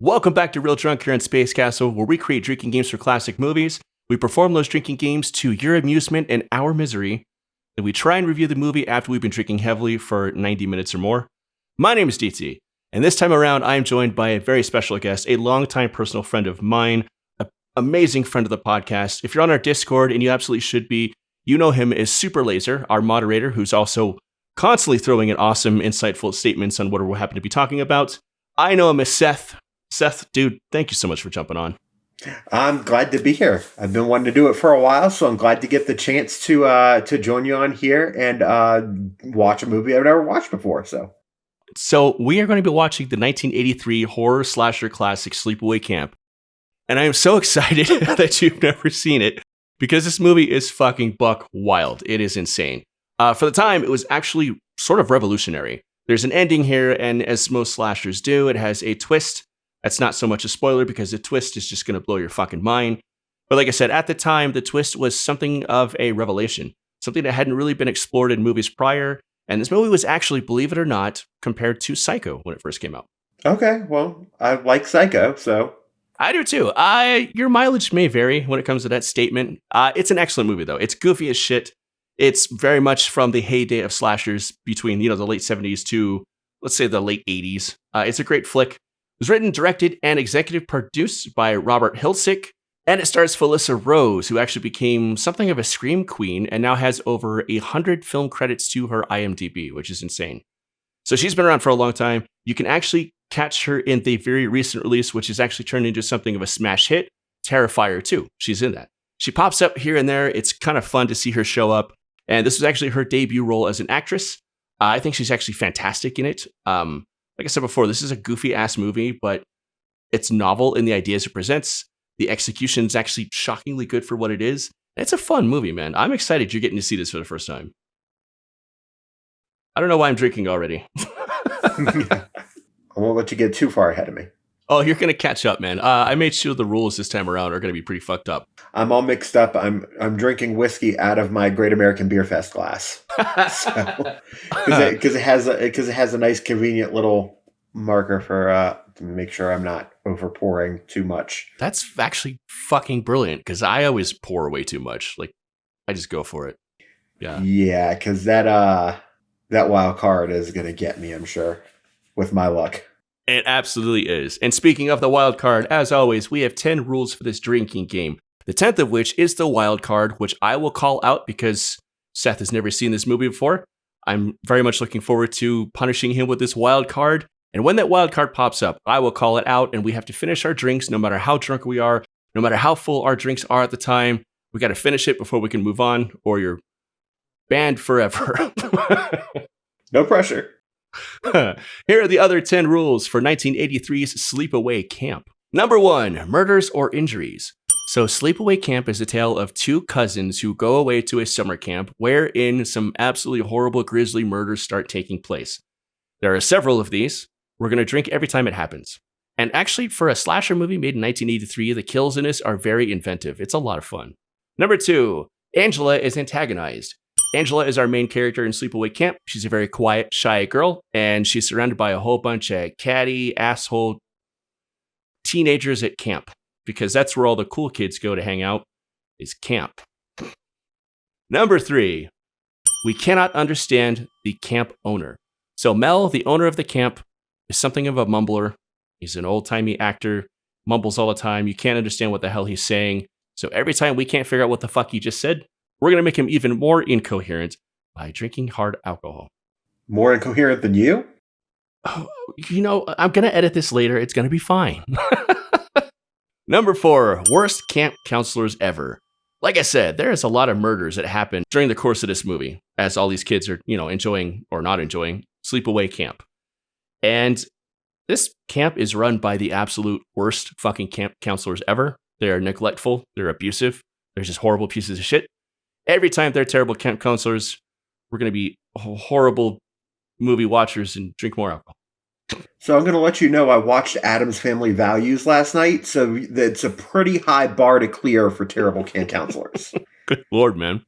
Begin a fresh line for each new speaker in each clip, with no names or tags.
Welcome back to Real Drunk here in Space Castle, where we create drinking games for classic movies. We perform those drinking games to your amusement and our misery. And we try and review the movie after we've been drinking heavily for 90 minutes or more. My name is DT, and this time around I am joined by a very special guest, a longtime personal friend of mine, an amazing friend of the podcast. If you're on our Discord, and you absolutely should be, you know him as Super Laser, our moderator, who's also constantly throwing in awesome, insightful statements on what we happen to be talking about. I know him as Seth. Seth, dude, thank you so much for jumping on.
I'm glad to be here. I've been wanting to do it for a while, so I'm glad to get the chance to join you on here and watch a movie I've never watched before.
So we are going to be watching the 1983 horror slasher classic Sleepaway Camp. And I am so excited that you've never seen it because this movie is fucking buck wild. It is insane. For the time, it was actually sort of revolutionary. There's an ending here, and as most slashers do, it has a twist. That's not so much a spoiler because the twist is just going to blow your fucking mind. But like I said, at the time, the twist was something of a revelation, something that hadn't really been explored in movies prior. And this movie was actually, believe it or not, compared to Psycho when it first came out.
Okay, well, I like Psycho, so.
I do too. Your mileage may vary when it comes to that statement. It's an excellent movie, though. It's goofy as shit. It's very much from the heyday of slashers between, the late 70s to, let's say, the late 80s. It's a great flick. It was written, directed, and executive produced by Robert Hiltzik, and it stars Felissa Rose, who actually became something of a scream queen and now has over 100 film credits to her IMDb, which is insane. So she's been around for a long time. You can actually catch her in the very recent release, which is actually turned into something of a smash hit, Terrifier 2. She's in that. She pops up here and there. It's kind of fun to see her show up. And this was actually her debut role as an actress. I think she's actually fantastic in it. Like I said before, this is a goofy-ass movie, but it's novel in the ideas it presents. The execution is actually shockingly good for what it is. It's a fun movie, man. I'm excited you're getting to see this for the first time. I don't know why I'm drinking already.
I won't let you get too far ahead of me.
Oh, you're going to catch up, man. I made sure the rules this time around are going to be pretty fucked up.
I'm all mixed up. I'm drinking whiskey out of my Great American Beer Fest glass. Because it has a nice convenient little marker for to make sure I'm not over pouring too much.
That's actually fucking brilliant because I always pour way too much. Like, I just go for it.
Yeah, because that wild card is going to get me, I'm sure, with my luck.
It absolutely is. And speaking of the wild card, as always, we have 10 rules for this drinking game. The 10th of which is the wild card, which I will call out because Seth has never seen this movie before. I'm very much looking forward to punishing him with this wild card. And when that wild card pops up, I will call it out, and we have to finish our drinks no matter how drunk we are, no matter how full our drinks are at the time. We got to finish it before we can move on, or you're banned forever.
No pressure.
Here are the other 10 rules for 1983's Sleepaway Camp. Number 1, murders or injuries. So Sleepaway Camp is a tale of two cousins who go away to a summer camp wherein some absolutely horrible, grisly murders start taking place. There are several of these. We're going to drink every time it happens. And actually, for a slasher movie made in 1983, the kills in this are very inventive. It's a lot of fun. Number 2, Angela is antagonized. Angela is our main character in Sleepaway Camp. She's a very quiet, shy girl, and she's surrounded by a whole bunch of catty, asshole teenagers at camp, because that's where all the cool kids go to hang out, is camp. Number 3, we cannot understand the camp owner. So Mel, the owner of the camp, is something of a mumbler. He's an old-timey actor, mumbles all the time. You can't understand what the hell he's saying. So every time we can't figure out what the fuck he just said, we're going to make him even more incoherent by drinking hard alcohol.
More incoherent than you?
Oh, I'm going to edit this later. It's going to be fine. Number 4, worst camp counselors ever. Like I said, there's a lot of murders that happen during the course of this movie, as all these kids are, enjoying or not enjoying Sleepaway Camp. And this camp is run by the absolute worst fucking camp counselors ever. They're neglectful. They're abusive. They're just horrible pieces of shit. Every time they're terrible camp counselors, we're going to be horrible movie watchers and drink more alcohol.
So I'm going to let you know I watched Addams Family Values last night, so that's a pretty high bar to clear for terrible camp counselors.
Good Lord, man.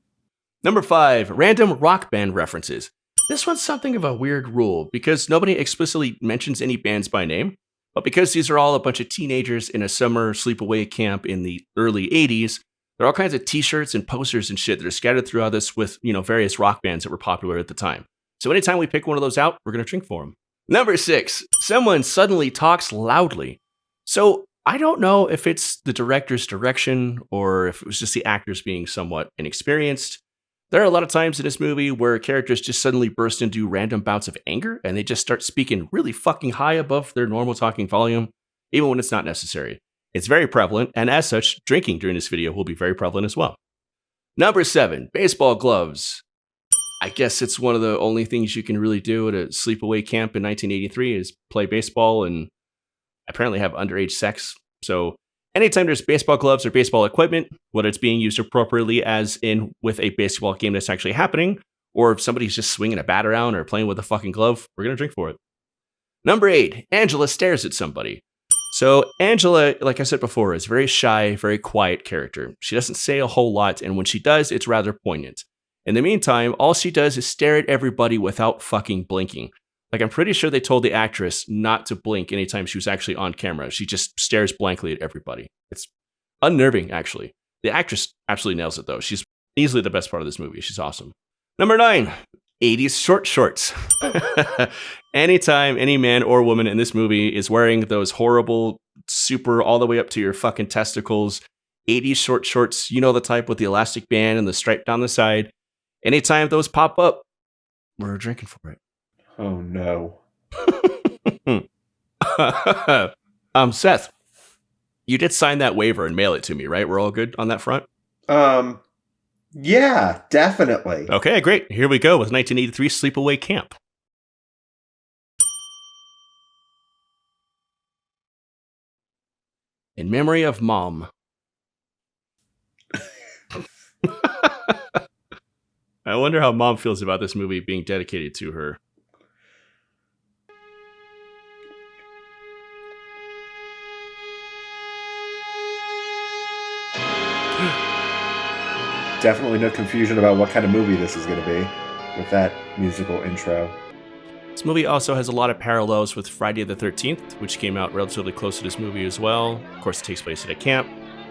Number 5, random rock band references. This one's something of a weird rule because nobody explicitly mentions any bands by name, But because these are all a bunch of teenagers in a summer sleepaway camp in the early 80s, there are all kinds of t-shirts and posters and shit that are scattered throughout this with, various rock bands that were popular at the time. So anytime we pick one of those out, we're going to drink for them. Number 6, someone suddenly talks loudly. So I don't know if it's the director's direction or if it was just the actors being somewhat inexperienced. There are a lot of times in this movie where characters just suddenly burst into random bouts of anger and they just start speaking really fucking high above their normal talking volume, even when it's not necessary. It's very prevalent, and as such, drinking during this video will be very prevalent as well. Number 7, baseball gloves. I guess it's one of the only things you can really do at a sleepaway camp in 1983 is play baseball and apparently have underage sex. So anytime there's baseball gloves or baseball equipment, whether it's being used appropriately as in with a baseball game that's actually happening, or if somebody's just swinging a bat around or playing with a fucking glove, we're going to drink for it. Number 8, Angela stares at somebody. So Angela, like I said before, is a very shy, very quiet character. She doesn't say a whole lot, and when she does, it's rather poignant. In the meantime, all she does is stare at everybody without fucking blinking. Like, I'm pretty sure they told the actress not to blink anytime she was actually on camera. She just stares blankly at everybody. It's unnerving, actually. The actress absolutely nails it, though. She's easily the best part of this movie. She's awesome. Number 9, 80s short shorts. Anytime any man or woman in this movie is wearing those horrible, super all the way up to your fucking testicles, 80s short shorts, you know the type with the elastic band and the stripe down the side. Anytime those pop up, we're drinking for it.
Oh, no.
Seth, you did sign that waiver and mail it to me, right? We're all good on that front?
Yeah, definitely.
Okay, great. Here we go with 1983 Sleepaway Camp. In memory of Mom. I wonder how Mom feels about this movie being dedicated to her.
Definitely no confusion about what kind of movie this is going to be with that musical intro.
This movie also has a lot of parallels with Friday the 13th, which came out relatively close to this movie as well. Of course, it takes place at a camp.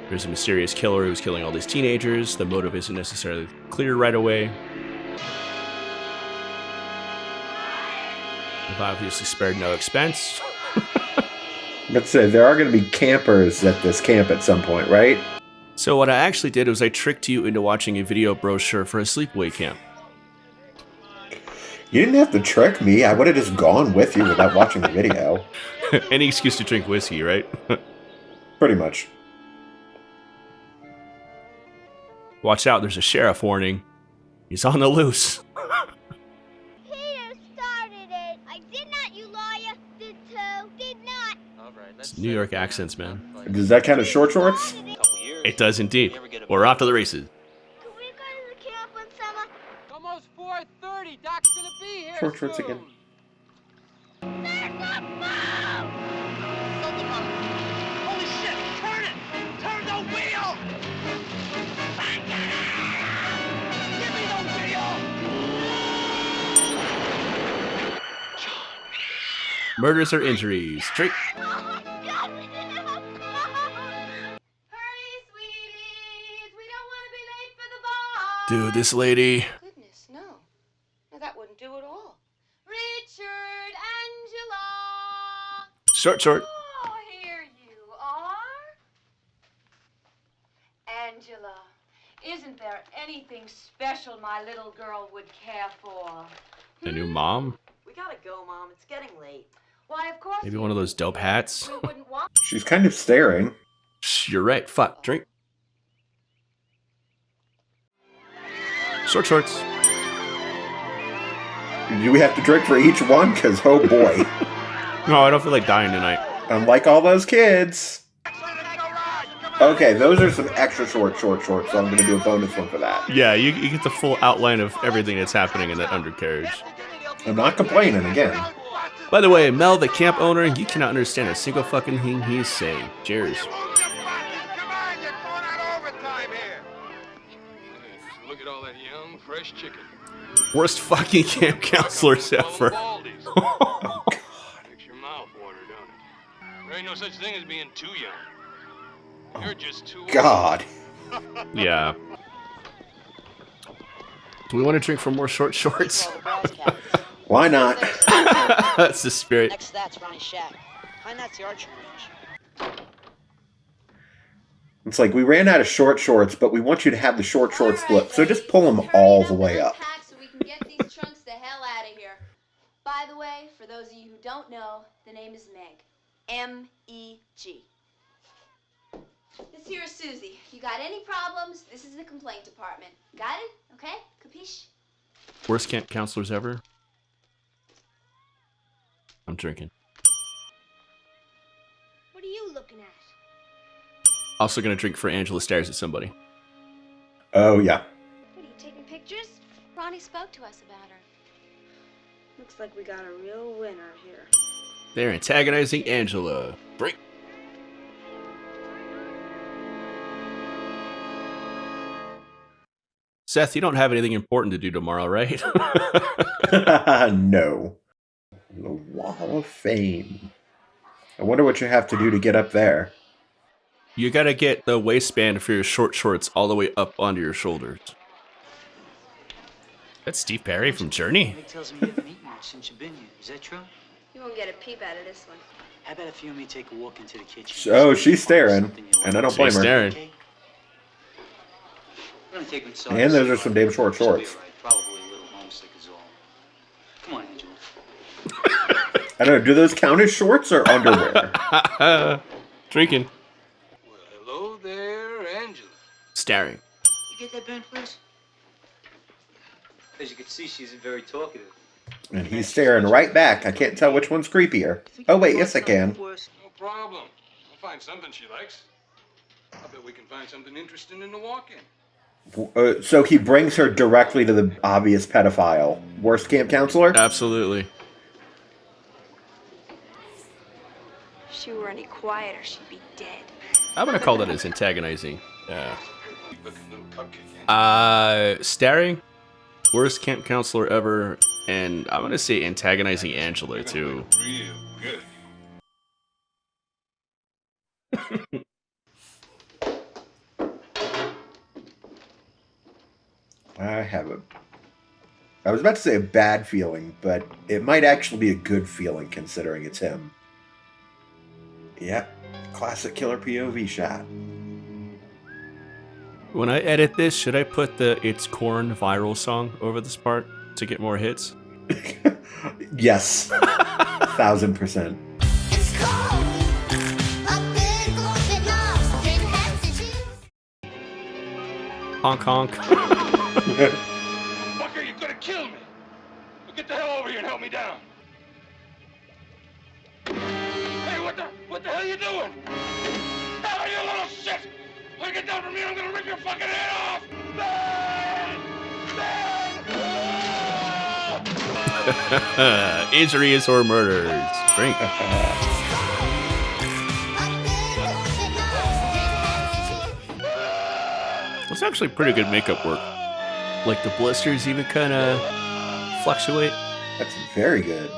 There's a mysterious killer who's killing all these teenagers. The motive isn't necessarily clear right away. We've obviously spared no expense.
Let's say there are going to be campers at this camp at some point, right?
So what I actually did was I tricked you into watching a video brochure for a sleepaway camp.
You didn't have to trick me. I would have just gone with you without watching the video.
Any excuse to drink whiskey, right?
Pretty much.
Watch out, there's a sheriff warning. He's on the loose.
Peter started it. I did not, you liar. Did too. Did not.
All right,
It's New York accents, man.
Does that kind of short shorts?
It does indeed. We're off to the races.
Can we go to the camp one summer?
Almost 4:30. Doc's gonna be here
Short shorts
soon.
again.
There's a bomb!
Something wrong. Holy shit! Turn it! Turn the wheel! Give me the wheel!
Murders or injuries. Drink.
Oh my God, we didn't have a bomb!
Hurry, sweeties! We don't want to be late for the ball!
Dude, this lady.
Goodness, no. No, that wouldn't do at all. Richard, Angela!
Short.
Oh, here you are. Angela, isn't there anything special my little girl would care for?
A new mom?
We gotta go, Mom. It's getting late.
Why, of course.
Maybe
we
one of those
wouldn't.
dope hats?
We wouldn't want.
She's kind of staring.
Shh, you're right. Fuck. Drink. Shorts.
Do we have to drink for each one? Because, oh boy.
No, I don't feel like dying tonight.
Unlike all those kids. Okay, those are some extra short shorts, so I'm going to do a bonus one for that.
Yeah, you get the full outline of everything that's happening in that undercarriage.
I'm not complaining again.
By the way, Mel, the camp owner, you cannot understand a single fucking thing he's saying. Cheers.
Come on, you're going on overtime here. Look at all that young, fresh chicken.
Worst fucking camp counselors ever.
Makes your mouth water, don't it? There ain't no such thing as being too young. You're just too old.
God.
Yeah. Do we want to drink for more short shorts?
Why not?
That's the spirit.
Next to that's Ronnie's shack. Behind that's the archery range.
It's like we ran out of short shorts, but we want you to have the short short split. So just pull them all the way up.
So we can get these trunks the hell out of here. By the way, for those of you who don't know, the name is Meg. M-E-G. This here is Susie. If you got any problems, this is the complaint department. Got it? Okay? Capiche?
Worst camp counselors ever. I'm drinking.
What are you looking at?
Also gonna drink for Angela stares at somebody.
Oh, yeah.
What are you taking pictures?
Ronnie spoke to us about her.
Looks like we got a real winner here.
They're antagonizing Angela. Break. Seth, you don't have anything important to do tomorrow, right?
No. The Wall of Fame. I wonder what you have to do to get up there.
You gotta get the waistband for your short shorts all the way up onto your shoulders. That's Steve Perry from Journey.
Meg tells me you haven't eaten much since you've been here. Is that true?
You won't get a peep out of this one.
How about if you and me take a walk into the kitchen?
Oh, she's staring, and I don't blame
She's
her.
staring.
Okay? I'm gonna take him inside.
And those are some damn short
She'll be
shorts.
all right. Probably a little homesick is all. Come on, Angela.
I don't know, do those count as shorts or underwear?
Drinking.
Well, hello there, Angela.
Staring.
You get that burn first? As you can see, she's very talkative.
And he's staring right back. I can't tell which one's creepier. Oh, wait, yes, I can.
No problem. I'll find something she likes. I bet we can find something interesting in the walk-in.
So he brings her directly to the obvious pedophile. Worst camp counselor?
Absolutely.
If she were any quieter, she'd be dead.
I'm gonna call that as antagonizing. Yeah.
Looking little cupcake.
Staring. Worst camp counselor ever. And I'm gonna say antagonizing Angela too.
Real good.
I was about to say a bad feeling, but it might actually be a good feeling considering it's him. Yep. Classic killer POV shot.
When I edit this, should I put the It's Corn viral song over this part to get more hits?
Yes. 1000%.
Honk honk.
Fucker, you're gonna kill me. Well, get the hell over here and help me down. Hey, what the hell are you doing? Hell, you little shit! When you get down from me, I'm gonna rip your fucking head off! Ben! Ben!
Injuries or murders. Drink. It's actually pretty good makeup work. Like the blisters even kind of fluctuate.
That's very good.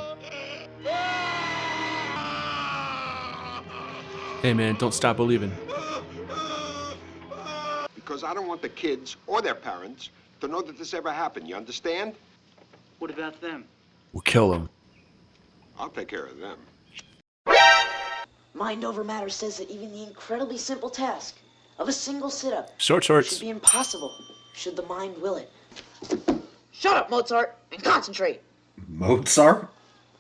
Hey man, don't stop believing.
Because I don't want the kids or their parents to know that this ever happened. You understand?
What about them?
We'll kill him.
I'll take care of them.
Mind over matter says that even the incredibly simple task of a single sit-up
Short
should
shorts.
be impossible should the mind will it. Shut up, Mozart, and concentrate.
Mozart?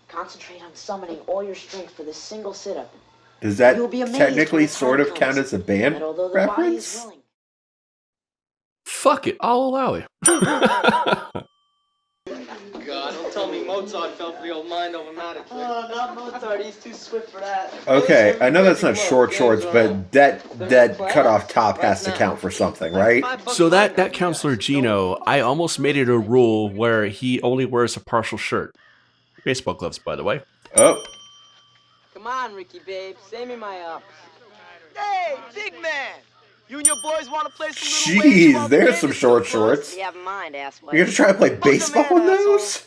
Concentrate on summoning all your strength for this single sit-up.
Does that
You'll be amazed
technically
when the
sort
time
of count
comes
as a band
that although the body is
reference?
willing,
Fuck it, I'll allow it.
God, don't tell me Mozart fell for the old mind over matter trick.
Oh, not Mozart. He's too swift for that.
Okay, I know that's not short shorts, but that cut off top has to count for something, right?
So that counselor Gino, I almost made it a rule where he only wears a partial shirt. Baseball gloves, by the way.
Oh,
Come on, Ricky, babe. Save me my ups. Hey, big man! You and your boys want to play some little wager while
jeez,
the
there's
band
some
is
short
still close?
shorts.
You have a mind, asswipe.
You're gonna try to play baseball in those?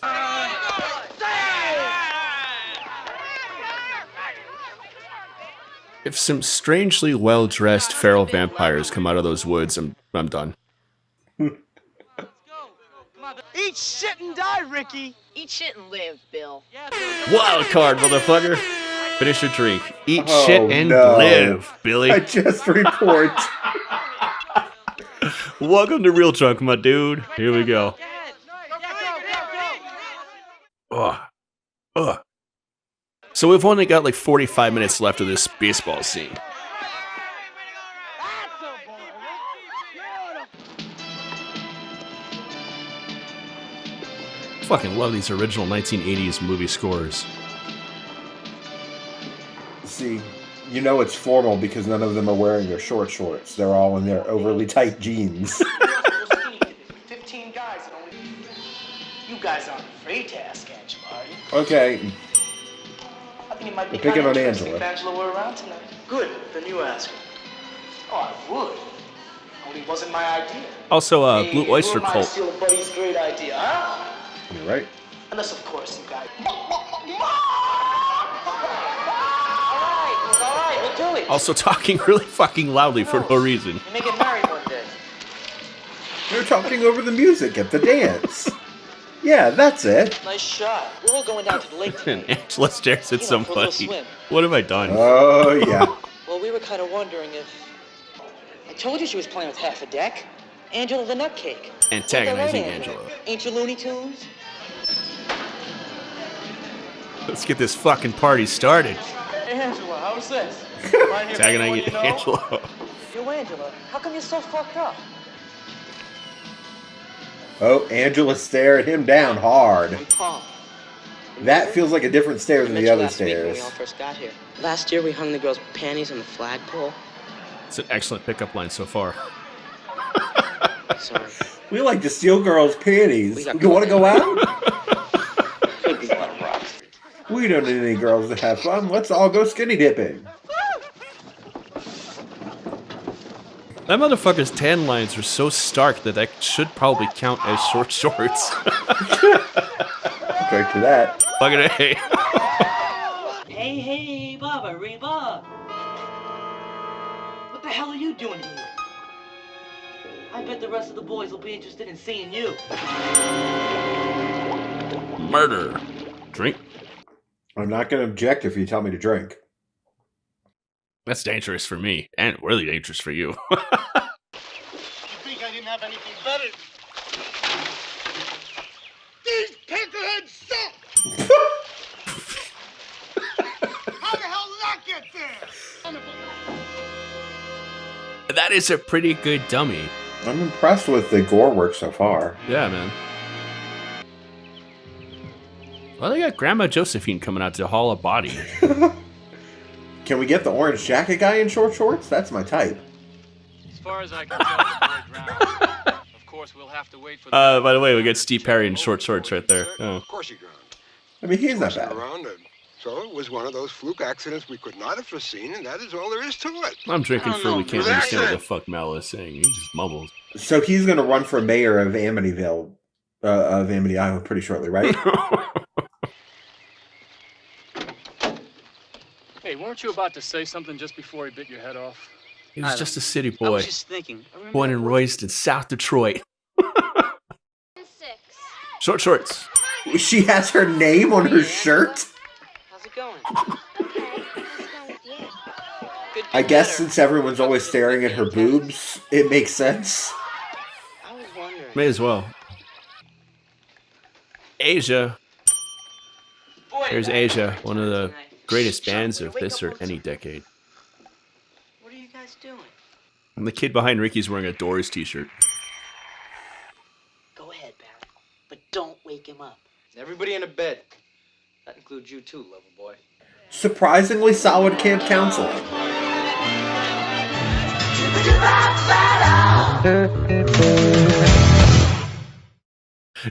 If some strangely well-dressed feral vampires come out of those woods, I'm done.
Eat shit and die, Ricky.
Eat shit and live, Bill.
Wild card, motherfucker. Finish your drink. Eat
Oh,
shit and
no.
live, Billy.
I just report.
Welcome to Real Drunk, my dude. Here we go. Ugh. Ugh. So we've only got like 45 minutes left of this baseball scene. Fucking love these original 1980s movie scores.
See, you know it's formal because none of them are wearing their short shorts. They're all in their overly tight jeans.
15 guys and only... You guys aren't afraid to ask Angela, are you?
Okay,
I think it might be
You're picking
kinda
on
interesting
Angela.
if Angela were around tonight. Good, then you ask her. Oh, I would. Only it wasn't my idea.
Also, Blue Oyster
Who am I to
Cult.
steal a buddy's great idea, huh?
you're right.
Unless, of course, you guys... All right, we'll do it.
Also talking really fucking loudly for no reason.
You may get married one day.
They're talking over the music at the dance. Yeah, that's it.
Nice shot. We're all going down to the lake
And
tonight.
Angela stares at
You know, for a little
somebody.
swim.
What have I done?
Oh, yeah.
Well, we were kind of wondering if... I told you she was playing with half a deck. Angela the Nutcake.
Antagonizing
Ain't that right,
Angela.
Ain't you Looney Tunes?
Let's get this fucking party started.
Hey, Angela, how's this? Right here,
Antagonizing
before you know.
Angela.
Yo, Angela, how come you're so fucked up?
Oh, Angela staring him down hard.
I'm Paul.
That feels like a different stare
I
than
met
the
you
other
last week when we
stairs.
all first got here. Last year we hung the girls' panties on the flagpole.
It's an excellent pickup line so far.
Sorry.
We like to steal girls' panties.
We got
You want to go out?
Could be one of rocks.
We don't need any girls to have fun. Let's all go skinny dipping.
That motherfucker's tan lines are so stark that should probably count as short shorts.
Straight to that.
Fucking A.
Hey, Bubba, Reba. What the hell are you doing here? I bet the rest of the boys will be interested in seeing you.
Murder. Drink.
I'm not going to object if you tell me to drink.
That's dangerous for me, and really dangerous for you.
You think I didn't have anything better? These peckerheads suck! How the hell did that get there?
That is a pretty good dummy.
I'm impressed with the gore work so far.
Yeah, man. Well, they got Grandma Josephine coming out to haul a body.
Can we get the orange jacket guy in short shorts? That's my type.
As far as I can tell, the boy drowned. Of course, we'll have to wait for
By the way, we got Steve Perry in short shorts right there. Oh.
Of course he drowned.
I mean, he's not
Tossing
bad.
around, so it was one of those fluke accidents we could not have foreseen, and that is all there is to it.
I'm drinking for we can't
That's
understand what
it.
the fuck Mal is saying. He just mumbles.
So he's going to run for mayor of Amityville, of Amity, Iowa, pretty shortly, right?
Hey, weren't you about to say something just before he bit your head off?
He was just a city
I
boy,
was just thinking.
born and raised in South Detroit.
6.
Short shorts.
She has her name on her shirt?
How's it going?
Okay, how's it going with you?
Could
I
be
guess
better.
since everyone's always staring at her boobs, it makes sense.
I was wondering.
May as well. Asia. Here's Asia, one of the greatest bands of this or any decade.
What are you guys doing?
And the kid behind Ricky's wearing a Doors t-shirt.
Go ahead, Barry. But don't wake him up.
Everybody in a bed. That includes you too, lover boy.
Surprisingly solid camp counseling.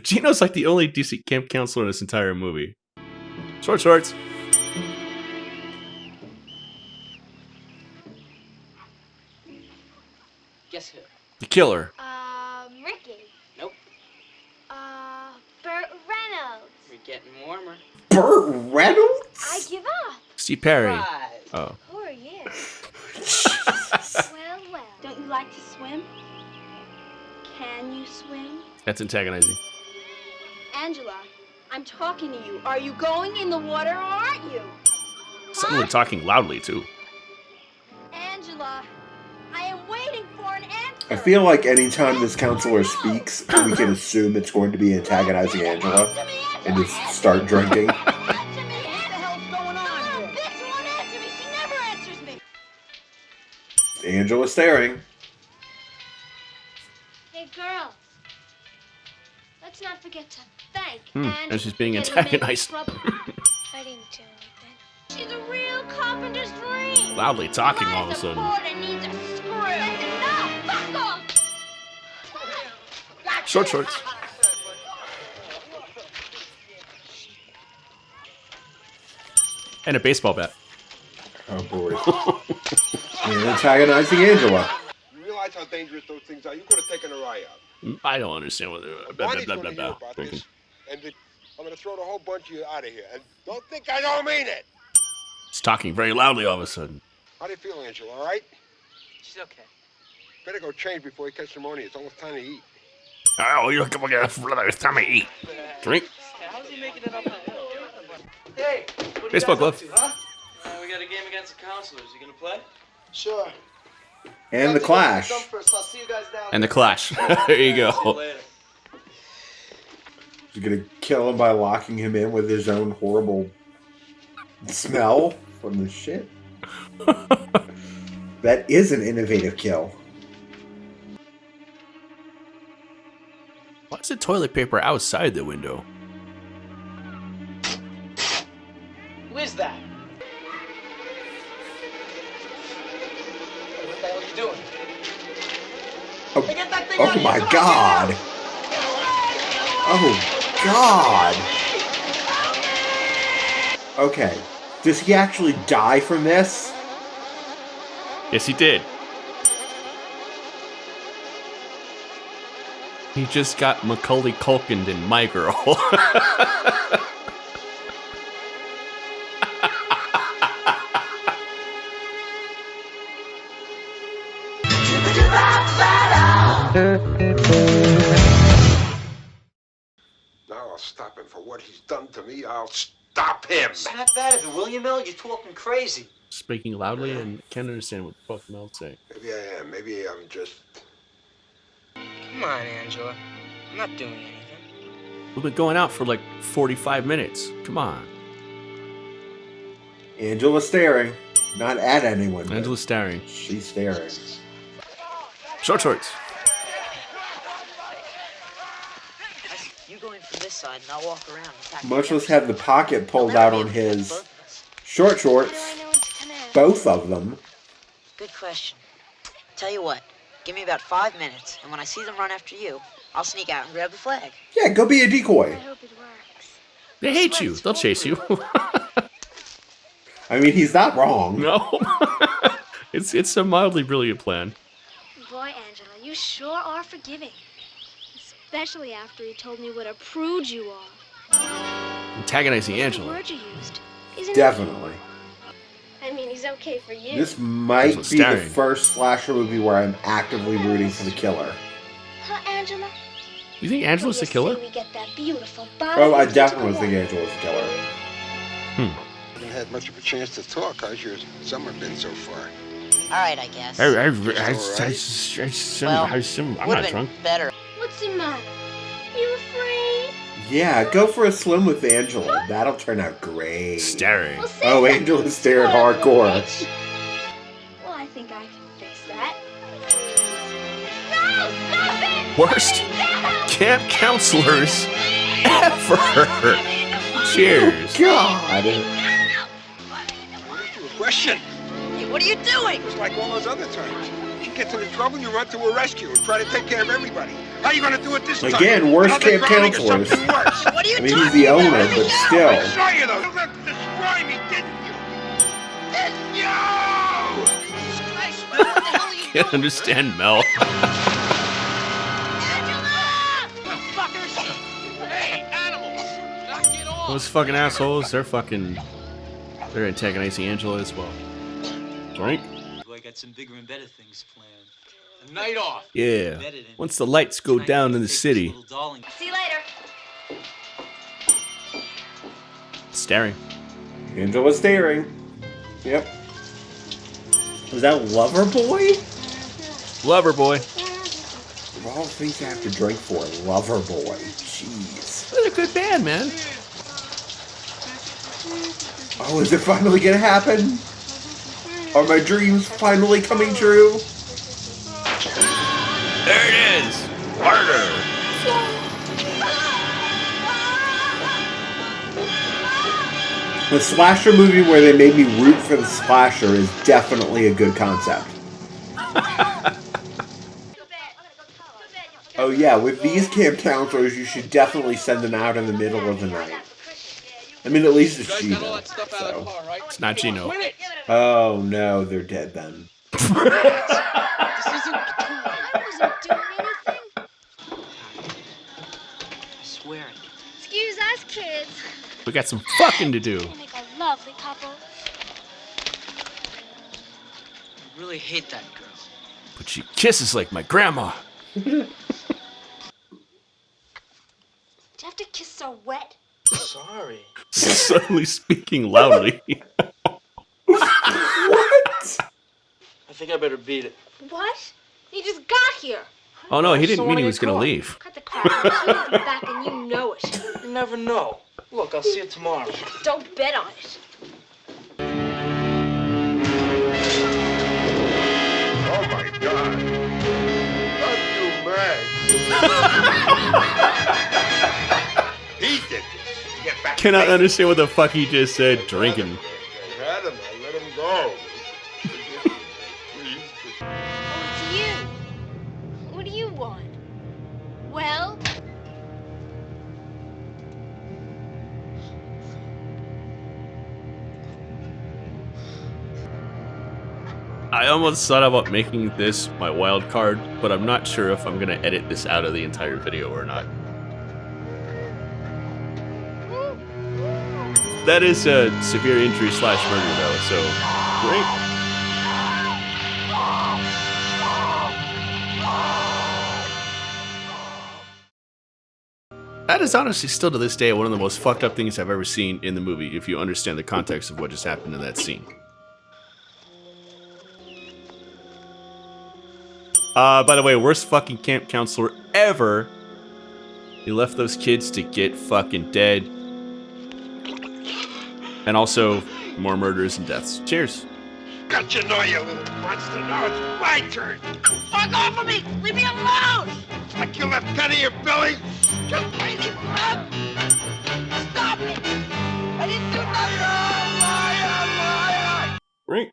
Gino's like the only decent camp counselor in this entire movie. Short shorts.
Guess who?
The killer.
Ricky.
Nope.
Burt Reynolds.
We're getting warmer.
Burt Reynolds?
I give up.
Steve Perry.
Surprise.
Oh.
Who are you?
like to swim? Can you swim?
That's antagonizing.
Angela, I'm talking to you. Are you going in the water or aren't you?
Suddenly talking loudly, too.
Angela, I am waiting for an answer.
I feel like anytime this counselor speaks, we can assume it's going to be antagonizing Angela and just start drinking.
What the hell's going on here?
Bitch won't answer me. She never answers me.
Angela staring.
Hey, girls. Let's not forget to thank Angela.
And she's being
for getting me in
antagonized.
trouble. I didn't do anything. She's a real carpenter's dream.
Loudly talking all of a
Liza
sudden.
Porter needs a screw. No, fuck off.
Short shorts. And a baseball bat.
Oh boy. And antagonizing Angela.
You realize how dangerous those things are? You could have taken her eye out.
I don't understand what they're...
Bonnie's going to hear about this, and I'm going to throw the whole bunch of you out of here. And don't think I don't mean it.
He's talking very loudly all of a sudden.
How do you feel, Angela? All right?
She's okay.
Better go change before you catch pneumonia. It's almost time to eat.
Oh, you're going to get it's time to eat. Drink.
How's he making it up the hill? Hey, what do you
Baseball
guys
glove.
up to, huh? We got a game against the counselors. You gonna play? Sure.
And the clash.
I'll see you guys down
And the clash. There you
See you
go.
later.
She's gonna kill him by locking him in with his own horrible smell from the shit. That is an innovative kill.
Why is the toilet paper outside the window?
Who is that? What the hell are you doing?
Oh,
Hey, get that thing
oh
out of
my
here. Come on,
god!
get
Oh god! Okay. Does he actually die from this?
Yes, he did. He just got Macaulay Culkin in My Girl.
Now I'll stop him for what he's done to me. I'll stop him.
Snap out of it, William L. You're talking crazy.
Speaking loudly and can't understand what both of them else say.
Maybe I am. Maybe I'm just...
Come on, Angela. I'm not doing anything.
We've been going out for like 45 minutes. Come on.
Angela staring. Not at anyone. but
Angela's staring.
She's staring.
Short shorts.
You go in from this side, and I'll walk around and attack.
Much less have the pocket pulled out on his short shorts. Both of them.
Good question. Tell you what, give me about 5 minutes, and when I see them run after you, I'll sneak out and grab the flag.
Yeah, go be a decoy.
I hope it works.
They hate you. They'll chase you.
I mean, he's not wrong.
No. It's a mildly brilliant plan.
Boy, Angela, you sure are forgiving. Especially after he told me what a prude you are.
Antagonizing
That's the
Angela.
word you used. Isn't
Definitely.
it? I mean, he's okay for you.
This might
Angela's
be the
staring.
first slasher movie where I'm actively rooting for the killer.
Huh, Angela?
You think Angela's the
When you
killer?
say we get that beautiful body
Oh, I
into
definitely
the
think
water.
Angela's the killer.
Haven't had much of a chance to talk. How's your summer been so far?
All right, I guess.
I'm
Would've
not
been
drunk.
better.
What's the matter? You afraid?
Yeah, go for a swim with Angela. That'll turn out great.
Staring.
Well, say
Oh,
something,
Angela's staring
spoiler
hardcore.
bitch. Well, I think I can fix that. No, stop it!
Worst camp counselors ever. Cheers.
God.
Ask you a question.
Hey, what are you doing?
Just like all those other times. You get into trouble, you run to a rescue and try to take care of everybody. How are you going to do it this time?
Again, worst
Another
camp
drowning or
counselors.
something worse?
What are you
I mean,
talking
he's the owner,
about?
but
I
still.
saw you though. You looked to destroy me, didn't you? Didn't you?
Can't understand Mel.
Hey, animals! Knock it off!
Those fucking assholes, they're antagonizing Angela as well. Drink?
I got some bigger and better things planned.
A night off.
Yeah. Once the lights go down in the city.
See you later.
Staring.
Angela's staring. Yep. Was that Lover Boy?
Lover boy.
Of all the things I have to drink for, Lover Boy. Jeez.
They're a good band, man.
Oh, is it finally gonna happen? Are my dreams finally coming true?
There it is. Murder.
The slasher movie where they made me root for the slasher is definitely a good concept. Oh yeah, with these camp counselors, you should definitely send them out in the middle of the night. I mean, at least it's Gino. So.
It's not Gino.
Oh no, they're dead then.
I wasn't doing anything.
I swear it.
Excuse us, kids.
We got some fucking to do.
They make a lovely couple.
I really hate that girl.
But she kisses like my grandma.
Did you have to kiss so wet?
Sorry.
Suddenly speaking loudly.
What?
I think I better beat it.
What? You just got here.
Oh no, he
So
didn't mean
when
he
I
was gonna
call.
leave.
Cut the crap. She'll be back and you know it.
You never know. Look, I'll see you tomorrow.
Don't bet on it.
Oh my God. Not you, man. He did this. To get back
Cannot
to
understand what the fuck he just said. Drinking.
I had him. I let him go. Please.
Oh, it's you. What do you want? Well,
I almost thought about making this my wild card, but I'm not sure if I'm gonna edit this out of the entire video or not. That is a severe injury / murder though, so great. That is honestly still to this day one of the most fucked up things I've ever seen in the movie, if you understand the context of what just happened in that scene. By the way, worst fucking camp counselor ever. He left those kids to get fucking dead. And also, more murders and deaths. Cheers.
Don't you know, you little monster? Now it's my turn.
Fuck off of me! Leave me alone!
Like you left Penny or Billy?
Just leave me alone! Stop it! I didn't do nothing!
Right.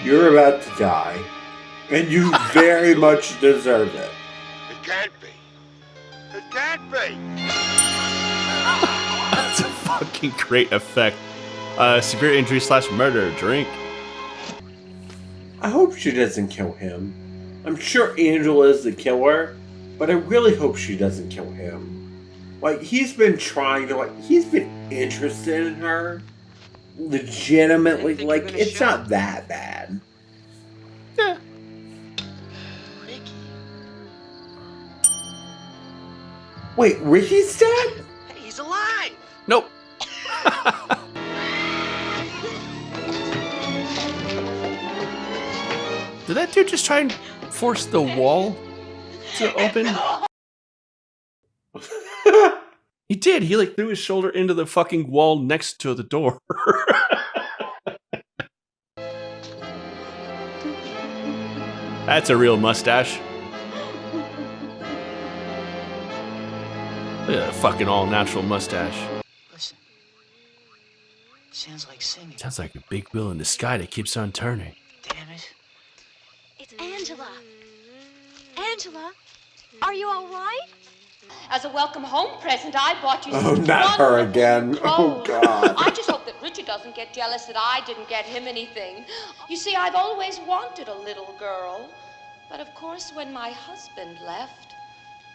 You're about to die, and you very much deserve it.
It can't be. It can't be.
That's a fucking great effect. Severe injury / murder. Drink.
I hope she doesn't kill him. I'm sure Angela is the killer, but I really hope she doesn't kill him. Like, he's been trying to, he's been interested in her. Legitimately, it's not that bad.
Yeah.
Ricky.
Wait, Ricky's dead?
Hey, he's alive!
Nope. Did that dude just try and force the wall to open? He did. He threw his shoulder into the fucking wall next to the door. That's a real mustache. Look at that fucking all-natural mustache.
Listen. Sounds like singing.
Sounds like a big wheel in the sky that keeps on turning.
Damn it.
it's Angela. Angela, are you all right?
As a welcome home present, I bought you
Oh,
some
not her
wonderful
again. Oh,
clothes.
God.
I just hope that Richard doesn't get jealous that I didn't get him anything. You see, I've always wanted a little girl. But of course, when my husband left...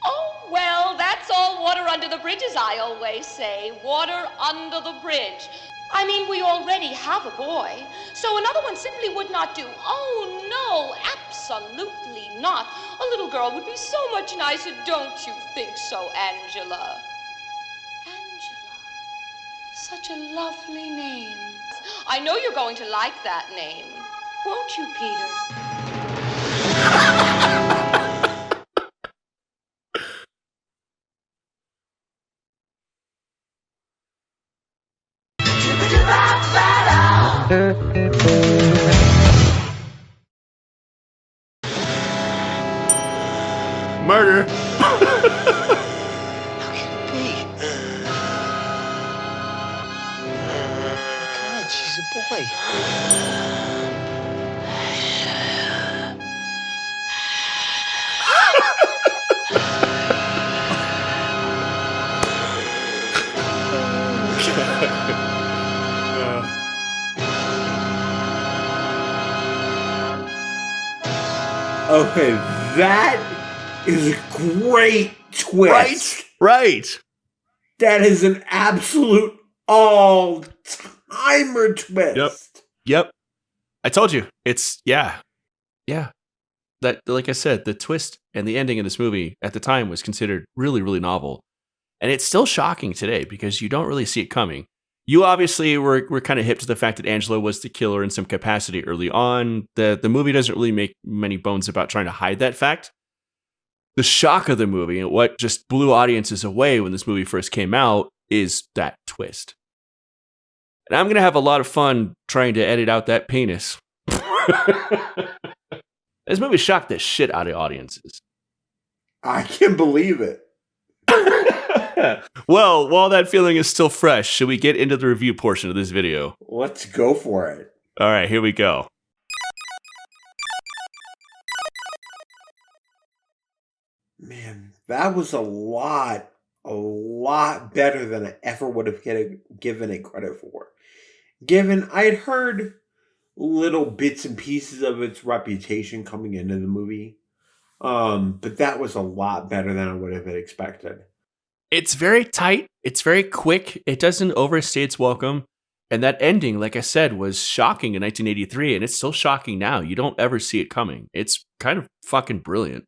Oh, well, that's all water under the bridge, as I always say. Water under the bridge. I mean, we already have a boy, so another one simply would not do. Oh, no, absolutely absolutely not. A little girl would be so much nicer, don't you think so, Angela? Angela. Such a lovely name. I know you're going to like that name. Won't you, Peter?
Murder.
How can it be? God, she's a boy.
Okay, that is a great twist.
Right.
That is an absolute all-timer twist.
Yep. I told you. It's, yeah. That, like I said, the twist and the ending of this movie at the time was considered really, really novel. And it's still shocking today because you don't really see it coming. You obviously were kind of hip to the fact that Angela was the killer in some capacity early on. The movie doesn't really make many bones about trying to hide that fact. The shock of the movie and what just blew audiences away when this movie first came out is that twist. And I'm going to have a lot of fun trying to edit out that penis. This movie shocked the shit out of audiences.
I can't believe it.
Well, while that feeling is still fresh, should we get into the review portion of this video?
Let's go for it.
All right, here we go.
Man, that was a lot better than I ever would have given it credit for. Given I had heard little bits and pieces of its reputation coming into the movie, but that was a lot better than I would have expected.
It's very tight. It's very quick. It doesn't overstay its welcome. And that ending, like I said, was shocking in 1983, and it's still shocking now. You don't ever see it coming. It's kind of fucking brilliant.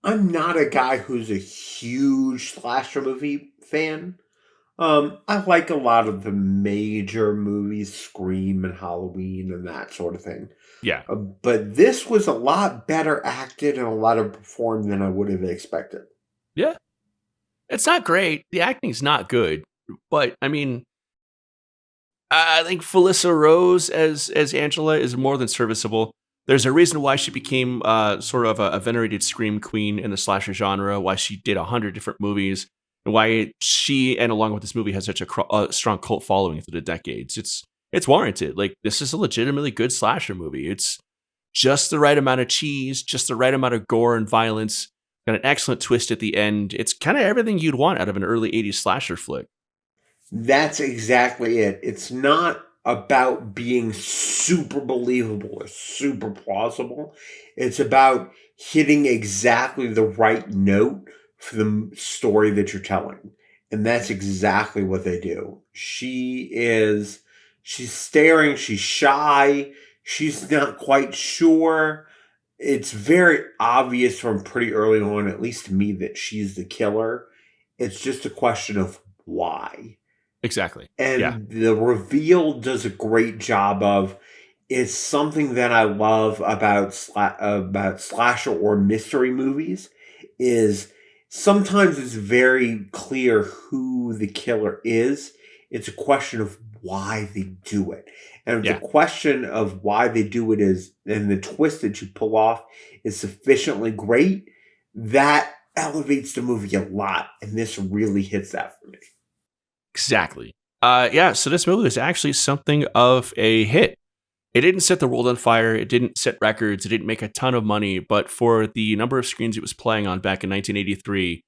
I'm not a guy who's a huge slasher movie fan. I like a lot of the major movies, Scream and Halloween and that sort of thing.
Yeah.
But this was a lot better acted and a lot better performed than I would have expected.
Yeah. It's not great. The acting's not good. But, I mean, I think Felissa Rose as Angela is more than serviceable. There's a reason why she became sort of a venerated scream queen in the slasher genre, why she did 100 different movies, and why she, and along with this movie, has such a strong cult following through the decades. It's warranted. Like, this is a legitimately good slasher movie. It's just the right amount of cheese, just the right amount of gore and violence. Got an excellent twist at the end. It's kind of everything you'd want out of an early 80s slasher flick.
That's exactly it. It's not about being super believable or super plausible. It's about hitting exactly the right note for the story that you're telling. And that's exactly what they do. She's staring, she's shy, she's not quite sure. It's very obvious from pretty early on, at least to me, that she's the killer. It's just a question of why.
Exactly.
And the reveal does a great job of. It's something that I love about slasher or mystery movies. Is sometimes it's very clear who the killer is. It's a question of why they do it. And if the question of why they do it is, and the twist that you pull off is sufficiently great, that elevates the movie a lot. And this really hits that for me.
Exactly. So this movie was actually something of a hit. It didn't set the world on fire. It didn't set records. It didn't make a ton of money. But for the number of screens it was playing on back in 1983,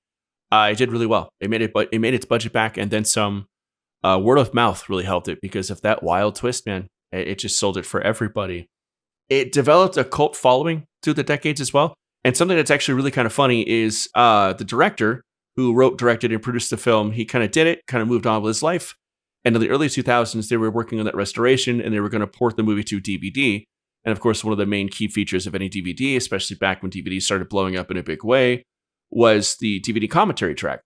it did really well. It made its budget back and then some. Word of mouth really helped it because of that wild twist, man. It just sold it for everybody. It developed a cult following through the decades as well. And something that's actually really kind of funny is the director who wrote, directed, and produced the film, he kind of did it, kind of moved on with his life. And in the early 2000s, they were working on that restoration and they were going to port the movie to DVD. And of course, one of the main key features of any DVD, especially back when DVDs started blowing up in a big way, was the DVD commentary track.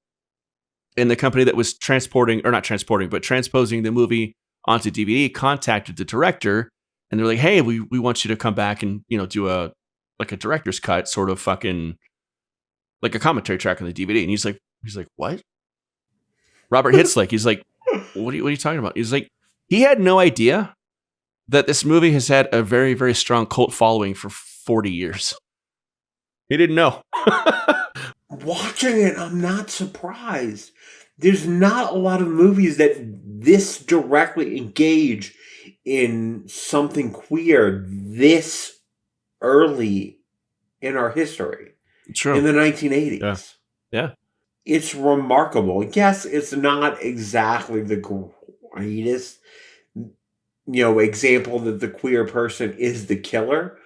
And the company that was transposing the movie onto DVD contacted the director, and they're like, "Hey, we want you to come back and do a director's cut, sort of fucking like a commentary track on the DVD." And he's like, "What?" Robert Hitzlake, he's like, "What are you talking about?" He's like, he had no idea that this movie has had a very, very strong cult following for 40 years. He didn't know.
Watching it, I'm not surprised. There's not a lot of movies that this directly engage in something queer this early in our history.
True.
In the 1980s.
Yeah.
It's remarkable. Yes, it's not exactly the greatest, example that the queer person is the killer,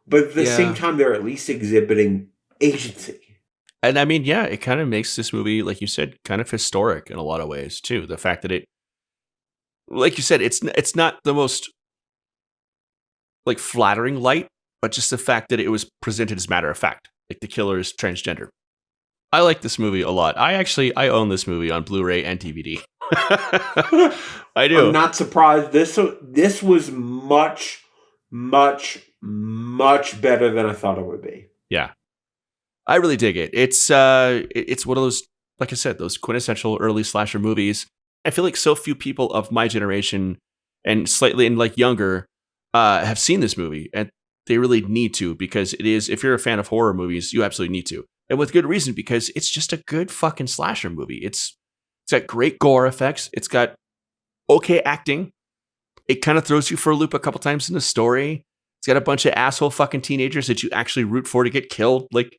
but at the same time, they're at least exhibiting agency.
And I mean, yeah, it kind of makes this movie, like you said, kind of historic in a lot of ways too. The fact that it, like you said, it's not the most like flattering light, but just the fact that it was presented as matter of fact, like the killer is transgender. I like this movie a lot. I own this movie on Blu-ray and DVD. I do.
I'm not surprised. This was much, much, much better than I thought it would be.
Yeah. I really dig it. It's one of those, like I said, those quintessential early slasher movies. I feel like so few people of my generation and slightly like younger have seen this movie, and they really need to, because it is, if you're a fan of horror movies, you absolutely need to. And with good reason, because it's just a good fucking slasher movie. It's got great gore effects. It's got okay acting. It kind of throws you for a loop a couple times in the story. It's got a bunch of asshole fucking teenagers that you actually root for to get killed. Like,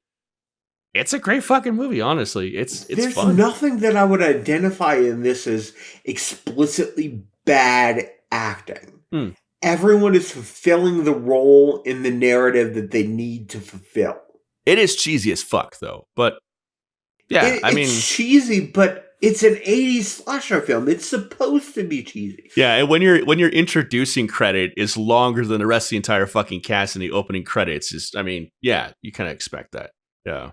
it's a great fucking movie, honestly. It's
There's
fun.
nothing that I would identify in this as explicitly bad acting. Everyone is fulfilling the role in the narrative that they need to fulfill.
It is cheesy as fuck, though. But yeah,
it's cheesy, but it's an 80s slasher film. It's supposed to be cheesy.
Yeah, and when your introducing credit is longer than the rest of the entire fucking cast in the opening credits, you kind of expect that. Yeah.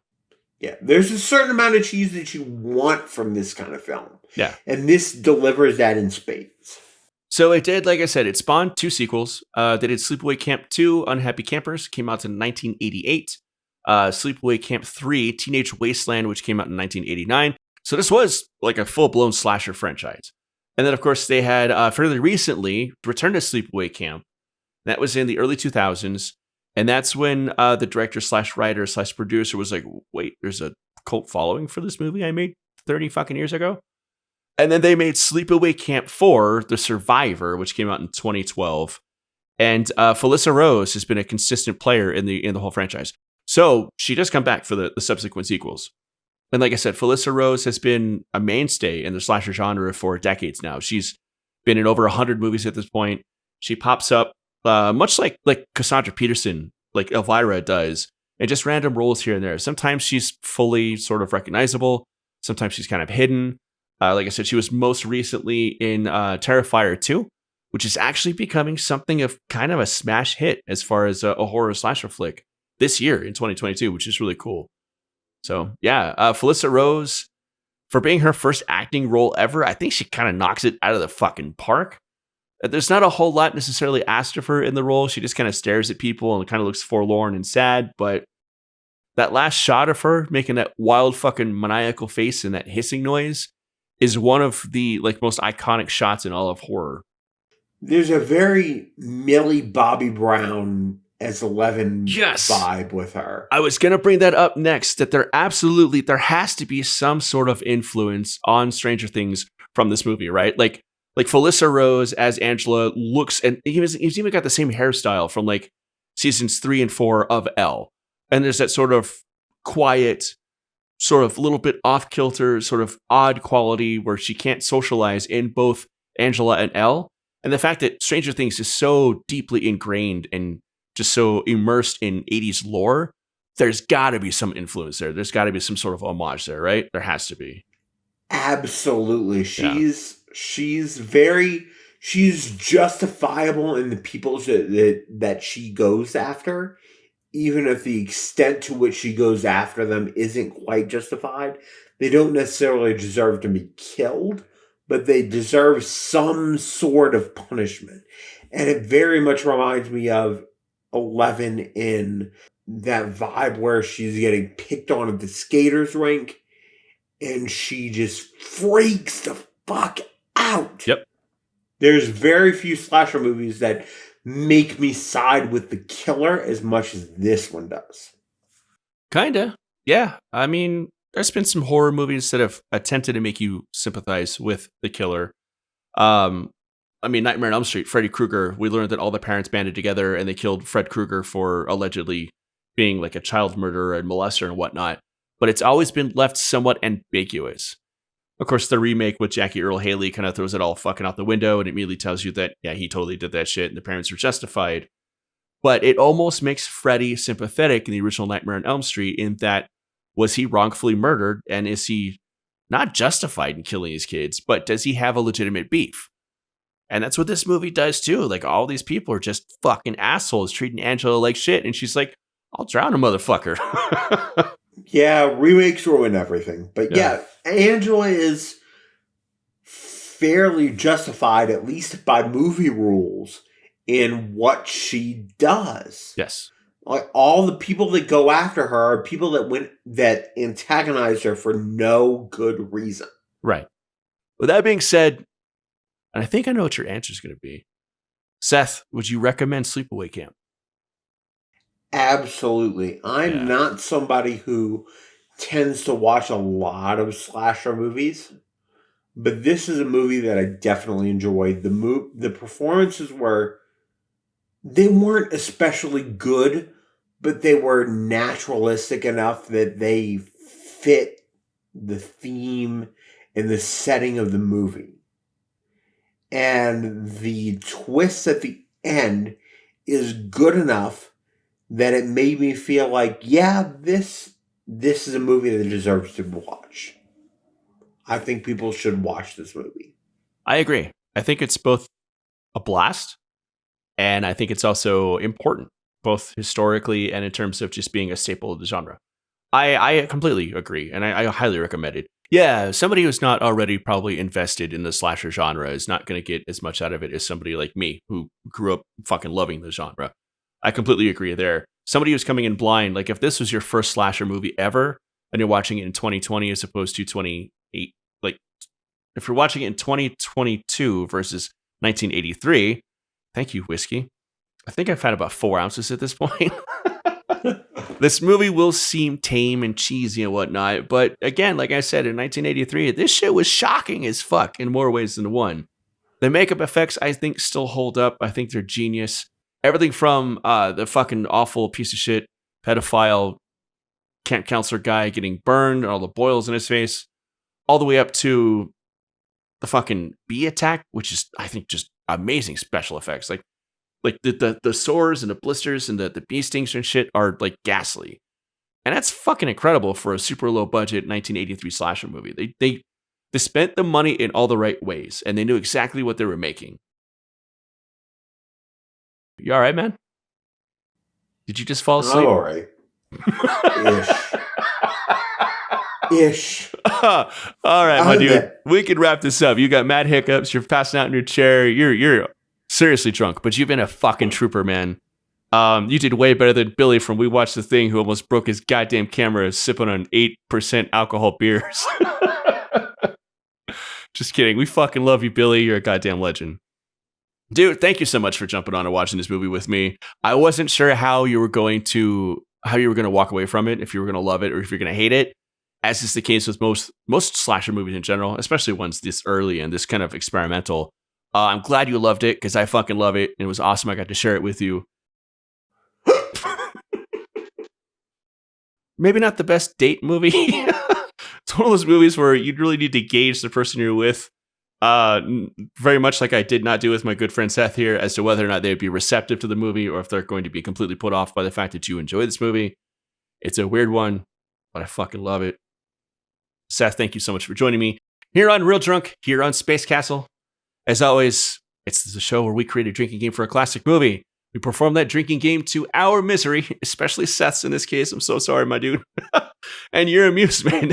Yeah, there's a certain amount of cheese that you want from this kind of film.
Yeah.
And this delivers that in spades.
So it did, like I said, it spawned 2 sequels. They did Sleepaway Camp 2, Unhappy Campers, came out in 1988. Sleepaway Camp 3, Teenage Wasteland, which came out in 1989. So this was like a full-blown slasher franchise. And then, of course, they had fairly recently returned to Sleepaway Camp. That was in the early 2000s. And that's when the director / writer / producer was like, wait, there's a cult following for this movie I made 30 fucking years ago? And then they made Sleepaway Camp 4, The Survivor, which came out in 2012. And Felissa Rose has been a consistent player in the whole franchise. So she does come back for the subsequent sequels. And like I said, Felissa Rose has been a mainstay in the slasher genre for decades now. She's been in over 100 movies at this point. She pops up much like Cassandra Peterson, like Elvira does, and just random roles here and there. Sometimes she's fully sort of recognizable. Sometimes she's kind of hidden. Like I said, she was most recently in Terrifier 2, which is actually becoming something of kind of a smash hit as far as a horror slasher flick this year in 2022, which is really cool. So yeah, Felissa Rose, for being her first acting role ever, I think she kind of knocks it out of the fucking park. There's not a whole lot necessarily asked of her in the role. She just kind of stares at people and kind of looks forlorn and sad. But that last shot of her making that wild fucking maniacal face and that hissing noise is one of the most iconic shots in all of horror.
There's a very Millie Bobby Brown as 11 vibe with her.
I was going to bring that up next, that there has to be some sort of influence on Stranger Things from this movie, right? Like Felissa Rose as Angela looks, and he's even got the same hairstyle from like seasons 3 and 4 of Elle. And there's that sort of quiet, sort of little bit off kilter, sort of odd quality where she can't socialize in both Angela and Elle. And the fact that Stranger Things is so deeply ingrained and just so immersed in 80s lore, there's got to be some influence there. There's got to be some sort of homage there, right? There has to be.
Absolutely. She's very she's justifiable in the people that she goes after, even if the extent to which she goes after them isn't quite justified. They don't necessarily deserve to be killed, but they deserve some sort of punishment. And it very much reminds me of 11 in that vibe where she's getting picked on at the skaters rink and she just freaks the fuck out.
Yep.
There's very few slasher movies that make me side with the killer as much as this one does.
Kinda. Yeah. I mean, there's been some horror movies that have attempted to make you sympathize with the killer. I mean, Nightmare on Elm Street, Freddy Krueger, we learned that all the parents banded together and they killed Fred Krueger for allegedly being like a child murderer and molester and whatnot. But it's always been left somewhat ambiguous. Of course, the remake with Jackie Earl Haley kind of throws it all fucking out the window and immediately tells you that, yeah, he totally did that shit and the parents are justified. But it almost makes Freddy sympathetic in the original Nightmare on Elm Street in that, was he wrongfully murdered and is he not justified in killing his kids, but does he have a legitimate beef? And that's what this movie does too. Like, all these people are just fucking assholes treating Angela like shit. And she's like, I'll drown a motherfucker.
Yeah, remakes ruin everything. But yeah, Angela is fairly justified, at least by movie rules, in what she does.
Yes.
Like, all the people that go after her are people that antagonize her for no good reason.
Right. With that being said, and I think I know what your answer is going to be. Seth, would you recommend Sleepaway Camp?
Absolutely. I'm not somebody who tends to watch a lot of slasher movies, but this is a movie that I definitely enjoyed. The performances they weren't especially good, but they were naturalistic enough that they fit the theme and the setting of the movie. And the twist at the end is good enough that it made me feel like, yeah, this is a movie that deserves to watch. I think people should watch this movie.
I agree. I think it's both a blast, and I think it's also important, both historically and in terms of just being a staple of the genre. I completely agree, and I highly recommend it. Yeah, somebody who's not already probably invested in the slasher genre is not going to get as much out of it as somebody like me who grew up fucking loving the genre. I completely agree there. Somebody who's coming in blind, like if this was your first slasher movie ever and you're watching it in 2020 as opposed to 28, like if you're watching it in 2022 versus 1983, thank you, whiskey. I think I've had about 4 ounces at this point. This movie will seem tame and cheesy and whatnot, but again, like I said, in 1983, this shit was shocking as fuck in more ways than one. The makeup effects, I think, still hold up. I think they're genius. Everything from the fucking awful piece of shit pedophile camp counselor guy getting burned and all the boils in his face, all the way up to the fucking bee attack, which is, I think, just amazing special effects. Like the sores and the blisters and the bee stings and shit are like ghastly. And that's fucking incredible for a super low budget 1983 slasher movie. They spent the money in all the right ways and they knew exactly what they were making. You all right, man? Did you just fall asleep?
I'm all right. Ish.
All right, my dude. We can wrap this up. You got mad hiccups. You're passing out in your chair. You're seriously drunk, but you've been a fucking trooper, man. You did way better than Billy from We Watched the Thing, who almost broke his goddamn camera sipping on 8% alcohol beers. Just kidding. We fucking love you, Billy. You're a goddamn legend. Dude, thank you so much for jumping on and watching this movie with me. I wasn't sure how you were going to walk away from it, if you were going to love it or if you're going to hate it. As is the case with most slasher movies in general, especially ones this early and this kind of experimental. I'm glad you loved it because I fucking love it. And it was awesome. I got to share it with you. Maybe not the best date movie. It's one of those movies where you really need to gauge the person you're with. Very much like I did not do with my good friend Seth here, as to whether or not they'd be receptive to the movie or if they're going to be completely put off by the fact that you enjoy this movie. It's a weird one, but I fucking love it. Seth, thank you so much for joining me here on Real Drunk, here on Space Castle. As always, It's the show where we create a drinking game for a classic movie. We perform that drinking game to our misery, especially Seth's in this case. I'm so sorry, my dude. And your amusement.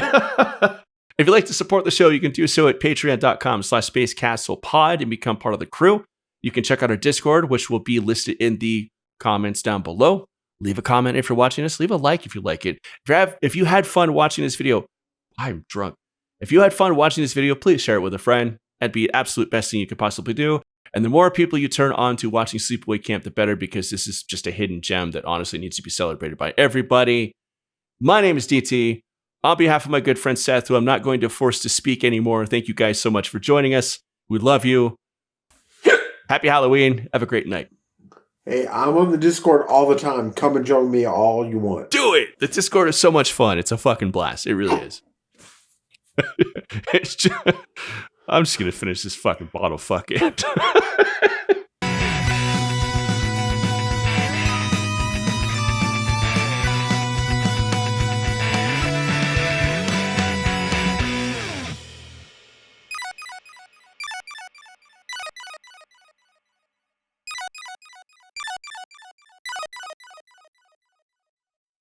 If you'd like to support the show, you can do so at patreon.com/spacecastlepod and become part of the crew. You can check out our Discord, which will be listed in the comments down below. Leave a comment if you're watching this. Leave a like if you like it. If you had fun watching this video, I'm drunk. If you had fun watching this video, please share it with a friend. That'd be the absolute best thing you could possibly do. And the more people you turn on to watching Sleepaway Camp, the better, because this is just a hidden gem that honestly needs to be celebrated by everybody. My name is DT. On behalf of my good friend Seth, who I'm not going to force to speak anymore, thank you guys so much for joining us. We love you. Happy Halloween. Have a great night.
Hey, I'm on the Discord all the time. Come and join me all you want.
Do it. The Discord is so much fun. It's a fucking blast. It really is. I'm just going to finish this fucking bottle. Fuck it.